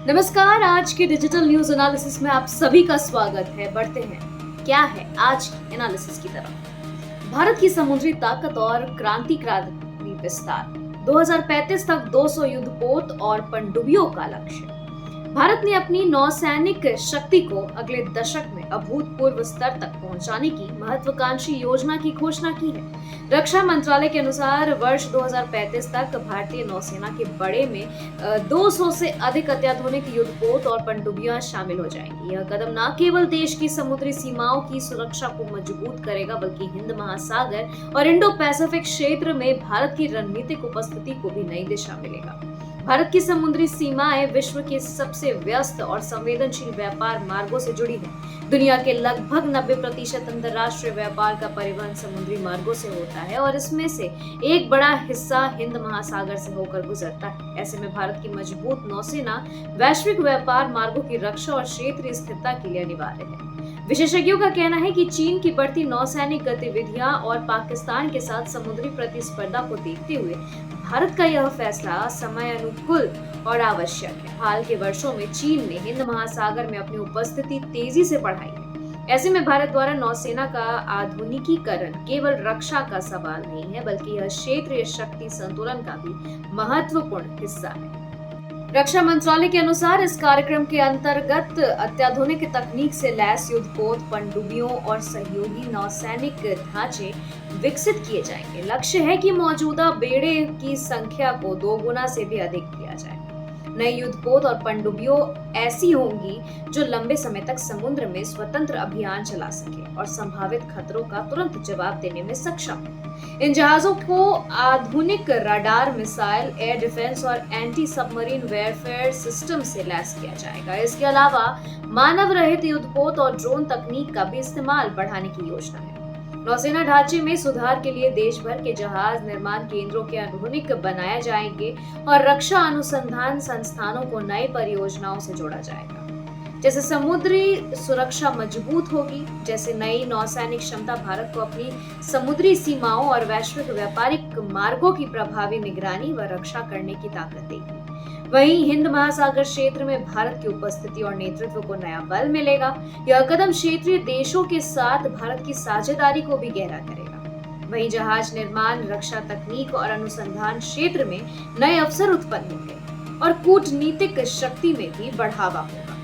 नमस्कार। आज के डिजिटल न्यूज एनालिसिस में आप सभी का स्वागत है। बढ़ते हैं क्या है आज की एनालिसिस की तरफ। भारत की समुद्री ताकत और क्रांतिकारी विस्तार। 2035 तक 200 युद्धपोत और पनडुब्बियों का लक्ष्य। भारत ने अपनी नौसैनिक शक्ति को अगले दशक में अभूतपूर्व स्तर तक पहुंचाने की महत्वाकांक्षी योजना की घोषणा की है। रक्षा मंत्रालय के अनुसार वर्ष 2035 तक भारतीय नौसेना के बड़े में 200 से अधिक अत्याधुनिक युद्धपोत और पनडुब्बियां शामिल हो जाएंगी। यह कदम न केवल देश की समुद्री सीमाओं की सुरक्षा को मजबूत करेगा, बल्कि हिंद महासागर और इंडो पैसिफिक क्षेत्र में भारत की रणनीतिक उपस्थिति को भी नई दिशा मिलेगा। भारत की समुद्री सीमाएं विश्व के सबसे व्यस्त और संवेदनशील व्यापार मार्गों से जुड़ी हैं। दुनिया के लगभग 90% अंतर्राष्ट्रीय व्यापार का परिवहन समुद्री मार्गों से होता है और इसमें से एक बड़ा हिस्सा हिंद महासागर से होकर गुजरता है। ऐसे में भारत की मजबूत नौसेना वैश्विक व्यापार मार्गों की रक्षा और क्षेत्रीय स्थिरता के लिए अनिवार्य है। विशेषज्ञों का कहना है कि चीन की बढ़ती नौसैनिक गतिविधियां और पाकिस्तान के साथ समुद्री प्रतिस्पर्धा को देखते हुए भारत का यह फैसला समय अनुकूल और आवश्यक है। हाल के वर्षों में चीन ने हिंद महासागर में अपनी उपस्थिति तेजी से बढ़ाई है। ऐसे में भारत द्वारा नौसेना का आधुनिकीकरण केवल रक्षा का सवाल नहीं है, बल्कि यह क्षेत्रीय शक्ति संतुलन का भी महत्वपूर्ण हिस्सा है। रक्षा मंत्रालय के अनुसार इस कार्यक्रम के अंतर्गत अत्याधुनिक तकनीक से लैस युद्धपोत, पनडुब्बियों और सहयोगी नौसैनिक ढांचे विकसित किए जाएंगे। लक्ष्य है कि मौजूदा बेड़े की संख्या को 2 गुना से भी अधिक किया जाए। नए युद्धपोत और पनडुब्बियों ऐसी होंगी जो लंबे समय तक समुद्र में स्वतंत्र अभियान चला सके और संभावित खतरों का तुरंत जवाब देने में सक्षम है। इन जहाजों को आधुनिक रडार, मिसाइल, एयर डिफेंस और एंटी सबमरीन वेयरफेयर सिस्टम से लैस किया जाएगा। इसके अलावा मानव रहित युद्धपोत और ड्रोन तकनीक का भी इस्तेमाल बढ़ाने की योजना है। नौसेना ढांचे में सुधार के लिए देश भर के जहाज निर्माण केंद्रों के आधुनिक बनाए जाएंगे और रक्षा अनुसंधान संस्थानों को नई परियोजनाओं से जोड़ा जाएगा। जैसे समुद्री सुरक्षा मजबूत होगी, जैसे नई नौसैनिक क्षमता भारत को अपनी समुद्री सीमाओं और वैश्विक व्यापारिक मार्गों की प्रभावी निगरानी व रक्षा करने की ताकत देगी। वहीं हिंद महासागर क्षेत्र में भारत की उपस्थिति और नेतृत्व को नया बल मिलेगा। यह कदम क्षेत्रीय देशों के साथ भारत की साझेदारी को भी गहरा करेगा। वहीं जहाज निर्माण, रक्षा तकनीक और अनुसंधान क्षेत्र में नए अवसर उत्पन्न होंगे और कूटनीतिक शक्ति में भी बढ़ावा होगा।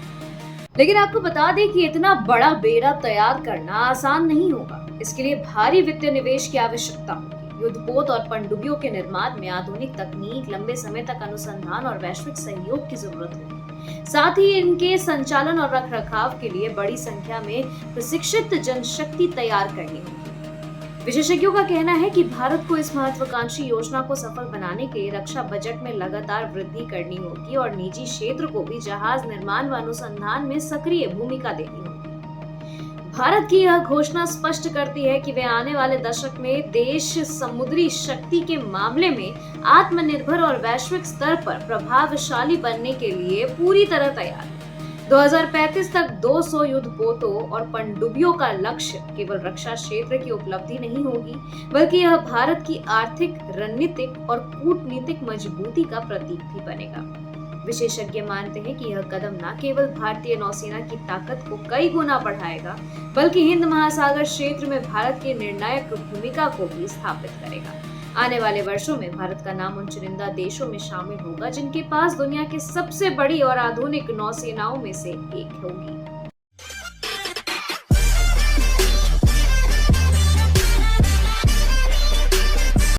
लेकिन आपको बता दें कि इतना बड़ा बेड़ा तैयार करना आसान नहीं होगा। इसके लिए भारी वित्तीय निवेश की आवश्यकता होगी। युद्धपोत और पनडुब्बियों के निर्माण में आधुनिक तकनीक, लंबे समय तक अनुसंधान और वैश्विक सहयोग की जरूरत होगी। साथ ही इनके संचालन और रखरखाव के लिए बड़ी संख्या में प्रशिक्षित जनशक्ति तैयार करनी होगी। विशेषज्ञों का कहना है कि भारत को इस महत्वाकांक्षी योजना को सफल बनाने के लिए रक्षा बजट में लगातार वृद्धि करनी होगी और निजी क्षेत्र को भी जहाज निर्माण व अनुसंधान में सक्रिय भूमिका देनी होगी। भारत की यह घोषणा स्पष्ट करती है कि वे आने वाले दशक में देश समुद्री शक्ति के मामले में आत्मनिर्भर और वैश्विक स्तर पर प्रभावशाली बनने के लिए पूरी तरह तैयार है। 2035 तक 200 युद्धपोतों और पनडुब्बियों का लक्ष्य केवल रक्षा क्षेत्र की उपलब्धि नहीं होगी, बल्कि यह भारत की आर्थिक, रणनीतिक और कूटनीतिक मजबूती का प्रतीक भी बनेगा। विशेषज्ञ मानते हैं कि यह कदम न केवल भारतीय नौसेना की ताकत को कई गुना बढ़ाएगा, बल्कि हिंद महासागर क्षेत्र में भारत की निर्णायक भूमिका को भी स्थापित करेगा। आने वाले वर्षों में भारत का नाम उन चुनिंदा देशों में शामिल होगा जिनके पास दुनिया की सबसे बड़ी और आधुनिक नौसेनाओं में से एक होगी।